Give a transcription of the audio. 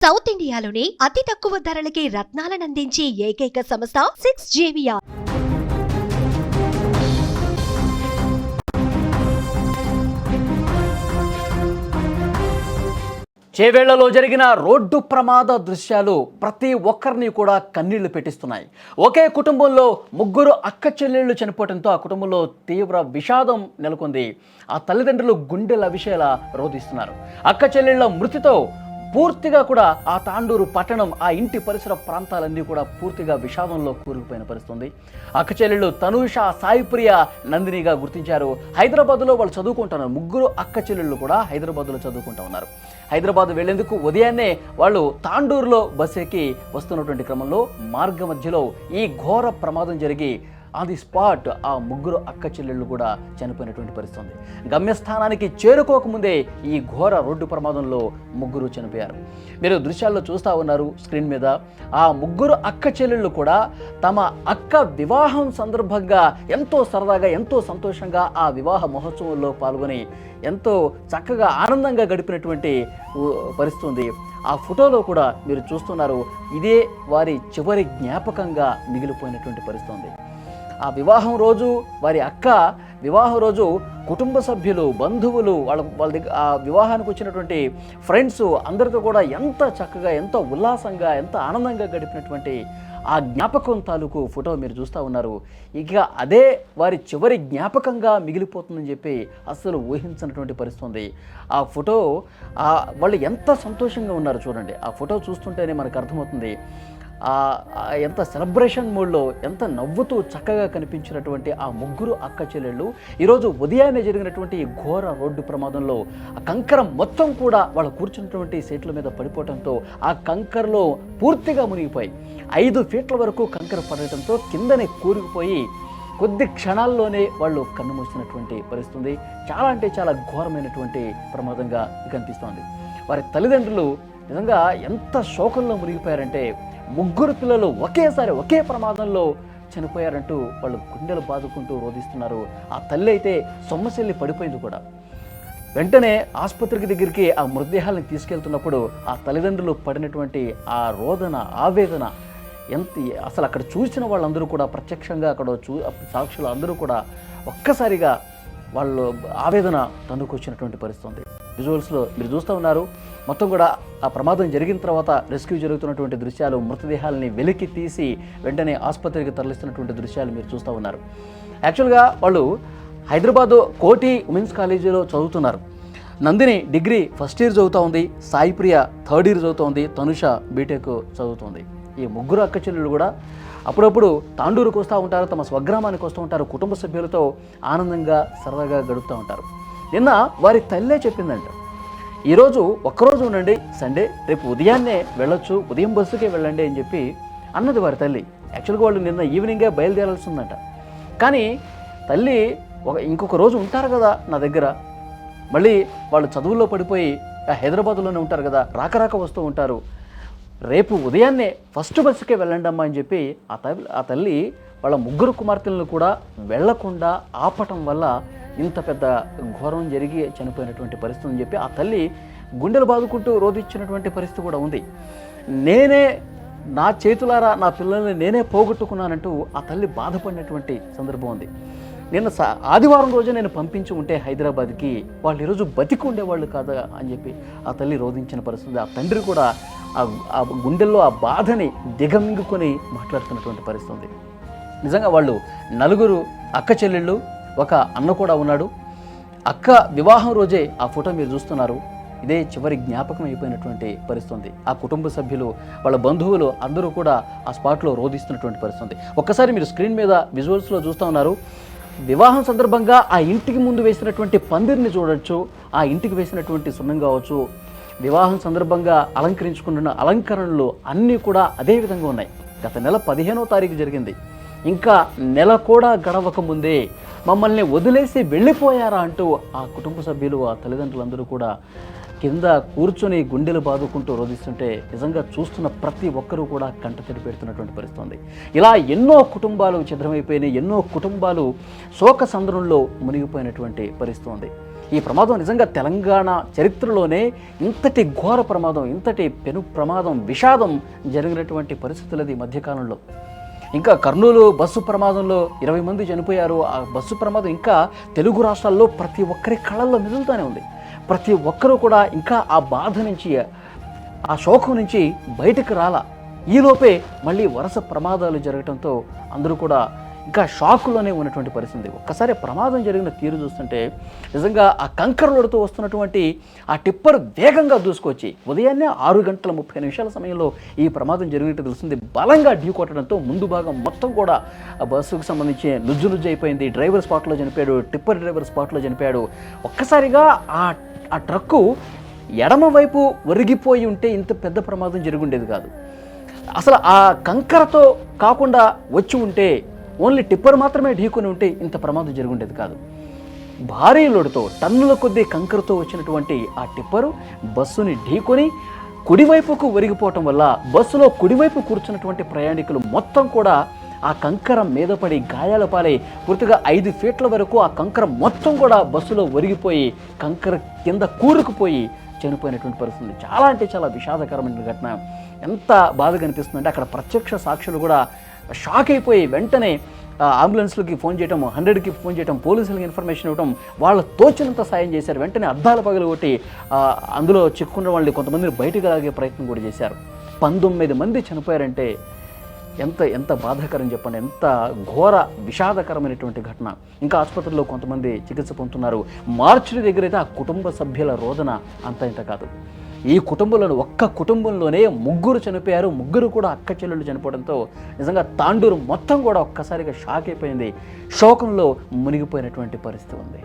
South ఇండియాలోని అతి తక్కువ ధరలకి రత్నాలనందించే ఏకైక సంస్థ 6JVR. చేవేళ్లలో జరిగిన రోడ్డు ప్రమాద దృశ్యాలు ప్రతి ఒక్కరిని కూడా కన్నీళ్లు పెట్టిస్తున్నాయి. ఒకే కుటుంబంలో ముగ్గురు అక్క చెల్లెళ్ళు చనిపోవడంతో ఆ కుటుంబంలో తీవ్ర విషాదం నెలకొంది. ఆ తల్లిదండ్రులు గుండెల విషయాల రోధిస్తున్నారు. అక్క చెల్లెళ్ళ మృతితో పూర్తిగా కూడా ఆ తాండూరు పట్టణం, ఆ ఇంటి పరిసర ప్రాంతాలన్నీ కూడా పూర్తిగా విషాదంలో కూరుకుపోయిన పరిస్థితుంది. అక్క చెల్లెళ్ళు తనూష, సాయిప్రియ, నందినిగా గుర్తించారు. హైదరాబాద్లో వాళ్ళు చదువుకుంటున్నారు. ముగ్గురు అక్క చెల్లెళ్ళు కూడా హైదరాబాద్లో చదువుకుంటూ ఉన్నారు. హైదరాబాద్ వెళ్లేందుకు ఉదయాన్నే వాళ్ళు తాండూరులో బస్ ఎక్కి వస్తున్నటువంటి క్రమంలో మార్గ మధ్యలో ఈ ఘోర ప్రమాదం జరిగి ఆన్ ది స్పాట్ ఆ ముగ్గురు అక్క చెల్లెళ్ళు కూడా చనిపోయినటువంటి పరిస్థితి. గమ్యస్థానానికి చేరుకోకముందే ఈ ఘోర రోడ్డు ప్రమాదంలో ముగ్గురు చనిపోయారు. మీరు దృశ్యాల్లో చూస్తూ ఉన్నారు స్క్రీన్ మీద. ఆ ముగ్గురు అక్క చెల్లెళ్ళు కూడా తమ అక్క వివాహం సందర్భంగా ఎంతో సరదాగా, ఎంతో సంతోషంగా ఆ వివాహ మహోత్సవంలో పాల్గొని ఎంతో చక్కగా ఆనందంగా గడిపినటువంటి పరిస్థితి. ఆ ఫోటోలో కూడా మీరు చూస్తున్నారు. ఇదే వారి చివరి జ్ఞాపకంగా మిగిలిపోయినటువంటి పరిస్థితి. ఆ వివాహం రోజు వారి అక్క వివాహం రోజు కుటుంబ సభ్యులు, బంధువులు, వాళ్ళ దగ్గర ఆ వివాహానికి వచ్చినటువంటి ఫ్రెండ్స్ అందరితో కూడా ఎంత చక్కగా, ఎంత ఉల్లాసంగా, ఎంత ఆనందంగా గడిపినటువంటి ఆ జ్ఞాపకం తాలూకు ఫోటో మీరు చూస్తూ ఉన్నారు. ఇక అదే వారి చివరి జ్ఞాపకంగా మిగిలిపోతుందని చెప్పి అస్సలు ఊహించినటువంటి పరిస్థితి. ఆ ఫోటో వాళ్ళు ఎంత సంతోషంగా ఉన్నారు చూడండి. ఆ ఫోటో చూస్తుంటేనే మనకు అర్థమవుతుంది. ఎంత సెలబ్రేషన్ మూడ్లో, ఎంత నవ్వుతూ చక్కగా కనిపించినటువంటి ఆ ముగ్గురు అక్క చెల్లెళ్ళు ఈరోజు ఉదయాన్నే జరిగినటువంటి ఘోర రోడ్డు ప్రమాదంలో ఆ కంకర మొత్తం కూడా వాళ్ళు కూర్చున్నటువంటి సీట్ల మీద పడిపోవడంతో ఆ కంకరలో పూర్తిగా మునిగిపోయి 5 ఫీట్ల వరకు కంకర పడటంతో కిందనే కూరుకుపోయి కొద్ది క్షణాల్లోనే వాళ్ళు కన్నుమూసినటువంటి పరిస్థితి. చాలా అంటే చాలా ఘోరమైనటువంటి ప్రమాదంగా కనిపిస్తోంది. వారి తల్లిదండ్రులు నిజంగా ఎంత శోకంలో మునిగిపోయారంటే, ముగ్గురు పిల్లలు ఒకేసారి ఒకే ప్రమాదంలో చనిపోయారంటూ వాళ్ళు గుండెలు బాదుకుంటూ రోధిస్తున్నారు. ఆ తల్లి అయితే సొమ్మసిల్లి పడిపోయింది కూడా. వెంటనే ఆసుపత్రికి దగ్గరికి ఆ మృతదేహాలను తీసుకెళ్తున్నప్పుడు ఆ తల్లిదండ్రులు పడినటువంటి ఆ రోదన, ఆవేదన ఎంత అసలు అక్కడ చూసిన వాళ్ళందరూ కూడా, ప్రత్యక్షంగా అక్కడ సాక్షులు అందరూ కూడా ఒక్కసారిగా వాళ్ళు ఆవేదన తన్నుకొచ్చినటువంటి పరిస్థితి. విజువల్స్లో మీరు చూస్తూ ఉన్నారు. మొత్తం కూడా ఆ ప్రమాదం జరిగిన తర్వాత రెస్క్యూ జరుగుతున్నటువంటి దృశ్యాలు, మృతదేహాలని వెలికి తీసి వెంటనే ఆసుపత్రికి తరలిస్తున్నటువంటి దృశ్యాలు మీరు చూస్తూ ఉన్నారు. యాక్చువల్గా వాళ్ళు హైదరాబాదు కోటి ఉమెన్స్ కాలేజీలో చదువుతున్నారు. నందిని డిగ్రీ ఫస్ట్ ఇయర్ చదువుతూ ఉంది, సాయిప్రియ థర్డ్ ఇయర్ చదువుతూ ఉంది, తనుష బీటెక్ చదువుతుంది. ఈ ముగ్గురు అక్క చెల్లెళ్ళు కూడా అప్పుడప్పుడు తాండూరుకు వస్తూ ఉంటారు, తమ స్వగ్రామానికి వస్తూ ఉంటారు, కుటుంబ సభ్యులతో ఆనందంగా సరదాగా గడుపుతూ ఉంటారు. నిన్న వారి తల్లే చెప్పిందంట, ఈరోజు ఒక్కరోజు ఉండండి, సండే, రేపు ఉదయాన్నే వెళ్ళొచ్చు, ఉదయం బస్సుకే వెళ్ళండి అని చెప్పి అన్నది వారి తల్లి. యాక్చువల్గా వాళ్ళు నిన్న ఈవినింగే బయలుదేరాల్సి ఉందంట. కానీ తల్లి ఇంకొక రోజు ఉంటారు కదా నా దగ్గర, మళ్ళీ వాళ్ళు చదువుల్లో పడిపోయి హైదరాబాద్లోనే ఉంటారు కదా, రాక వస్తూ ఉంటారు, రేపు ఉదయాన్నే ఫస్ట్ బస్సుకే వెళ్ళండి అమ్మా అని చెప్పి ఆ తల్లి వాళ్ళ ముగ్గురు కుమార్తెలను కూడా వెళ్లకుండా ఆపటం వల్ల ఇంత పెద్ద ఘోరం జరిగి చనిపోయినటువంటి పరిస్థితి అని చెప్పి ఆ తల్లి గుండెలు బాదుకుంటూ రోధించినటువంటి పరిస్థితి కూడా ఉంది. నేనే నా చేతులారా నా పిల్లల్ని నేనే పోగొట్టుకున్నానంటూ ఆ తల్లి బాధపడినటువంటి సందర్భం ఉంది. నిన్న ఆదివారం రోజు నేను పంపించి ఉంటే హైదరాబాద్కి వాళ్ళు ఈరోజు బతికి ఉండేవాళ్ళు కాదా అని చెప్పి ఆ తల్లి రోధించిన పరిస్థితి. ఆ తండ్రి కూడా ఆ గుండెల్లో ఆ బాధని దిగమింగుకొని మాట్లాడుతున్నటువంటి పరిస్థితి. నిజంగా వాళ్ళు నలుగురు అక్క చెల్లెళ్ళు, ఒక అన్న కూడా ఉన్నాడు. అక్క వివాహం రోజే ఆ ఫోటో మీరు చూస్తున్నారు. ఇదే చివరి జ్ఞాపకం అయిపోయినటువంటి పరిస్థితి. ఆ కుటుంబ సభ్యులు, వాళ్ళ బంధువులు అందరూ కూడా ఆ స్పాట్లో రోధిస్తున్నటువంటి పరిస్థితి. ఒక్కసారి మీరు స్క్రీన్ మీద విజువల్స్లో చూస్తూ ఉన్నారు. వివాహం సందర్భంగా ఆ ఇంటికి ముందు వేసినటువంటి పందిరిని చూడొచ్చు, ఆ ఇంటికి వేసినటువంటి సున్నం కావచ్చు, వివాహం సందర్భంగా అలంకరించుకున్న అలంకరణలు అన్నీ కూడా అదే విధంగా ఉన్నాయి. గత నెల 15వ తారీఖు జరిగింది. ఇంకా నెల కూడా గడవక ముందే మమ్మల్ని వదిలేసి వెళ్ళిపోయారా అంటూ ఆ కుటుంబ సభ్యులు, ఆ తల్లిదండ్రులందరూ కూడా కింద కూర్చొని గుండెలు బాదుకుంటూ రోధిస్తుంటే నిజంగా చూస్తున్న ప్రతి ఒక్కరూ కూడా కంటతడి పెడుతున్నటువంటి పరిస్థితి ఉంది. ఇలా ఎన్నో కుటుంబాలు ఛిద్రమైపోయినాయి, ఎన్నో కుటుంబాలు శోక సంద్రంలో మునిగిపోయినటువంటి పరిస్థితి ఉంది. ఈ ప్రమాదం నిజంగా తెలంగాణ చరిత్రలోనే ఇంతటి ఘోర ప్రమాదం, ఇంతటి పెను ప్రమాదం, విషాదం జరిగినటువంటి పరిస్థితులది ఈ మధ్యకాలంలో. ఇంకా కర్నూలు బస్సు ప్రమాదంలో 20 మంది చనిపోయారు. ఆ బస్సు ప్రమాదం ఇంకా తెలుగు రాష్ట్రాల్లో ప్రతి ఒక్కరి కళ్ళల్లో మెదులుతూనే ఉంది. ప్రతి ఒక్కరూ కూడా ఇంకా ఆ బాధ నుంచి, ఆ శోకం నుంచి బయటకు రాలా. ఈలోపే మళ్ళీ వరుస ప్రమాదాలు జరగడంతో అందరూ కూడా ఇంకా షాకులోనే ఉన్నటువంటి పరిస్థితి. ఒక్కసారి ప్రమాదం జరిగిన తీరు చూస్తుంటే నిజంగా ఆ కంకర లోడుతో వస్తున్నటువంటి ఆ టిప్పర్ వేగంగా దూసుకొచ్చి ఉదయాన్నే 6:30 సమయంలో ఈ ప్రమాదం జరిగినట్టు తెలుస్తుంది. బలంగా ఢీ కొట్టడంతో ముందు భాగం మొత్తం కూడా ఆ బస్సుకు సంబంధించి నుజ్జు అయిపోయింది. డ్రైవర్ స్పాట్లో చనిపోయాడు, టిప్పర్ డ్రైవర్ స్పాట్లో చనిపోయాడు. ఒక్కసారిగా ఆ ట్రక్కు ఎడమ వైపు ఒరిగిపోయి ఉంటే ఇంత పెద్ద ప్రమాదం జరుగుండేది కాదు. అసలు ఆ కంకరతో కాకుండా వచ్చి ఉంటే, ఓన్లీ టిప్పర్ మాత్రమే ఢీకొని ఉంటే ఇంత ప్రమాదం జరుగుండేది కాదు. భారీ లోడుతో టన్నుల కొద్దీ కంకరతో వచ్చినటువంటి ఆ టిప్పరు బస్సుని ఢీకొని కుడివైపుకు ఒరిగిపోవటం వల్ల బస్సులో కుడివైపు కూర్చున్నటువంటి ప్రయాణికులు మొత్తం కూడా ఆ కంకర మీద పడి గాయాల పాలై పూర్తిగా 5 ఫీట్ల వరకు ఆ కంకర మొత్తం కూడా బస్సులో ఒరిగిపోయి కంకర కింద కూరుకుపోయి చనిపోయినటువంటి పరిస్థితి. చాలా అంటే చాలా విషాదకరమైన ఘటన. ఎంత బాధగా అనిపిస్తుందంటే అక్కడ ప్రత్యక్ష సాక్షులు కూడా షాక్ అయిపోయి వెంటనే అంబులెన్స్లకి ఫోన్ చేయటం, 100కి ఫోన్ చేయటం, పోలీసులకి ఇన్ఫర్మేషన్ ఇవ్వడం, వాళ్ళ తోచినంత సాయం చేశారు. వెంటనే అద్దాల పగలు కొట్టి అందులో చిక్కున్న వాళ్ళని కొంతమందిని బయటకు లాగే ప్రయత్నం కూడా చేశారు. 19 మంది చనిపోయారంటే ఎంత బాధాకరం చెప్పండి. ఎంత ఘోర విషాదకరమైనటువంటి ఘటన. ఇంకా ఆసుపత్రిలో కొంతమంది చికిత్స పొందుతున్నారు. మార్చిరి దగ్గర అయితే ఆ కుటుంబ సభ్యుల రోదన అంత ఇంత కాదు. ఈ కుటుంబంలో ఒక్క కుటుంబంలోనే 3 చనిపోయారు. 3 కూడా అక్క చెల్లెళ్ళు చనిపోవడంతో నిజంగా తాండూరు మొత్తం కూడా ఒక్కసారిగా షాక్ అయిపోయింది. శోకంలో మునిగిపోయినటువంటి పరిస్థితి ఉంది.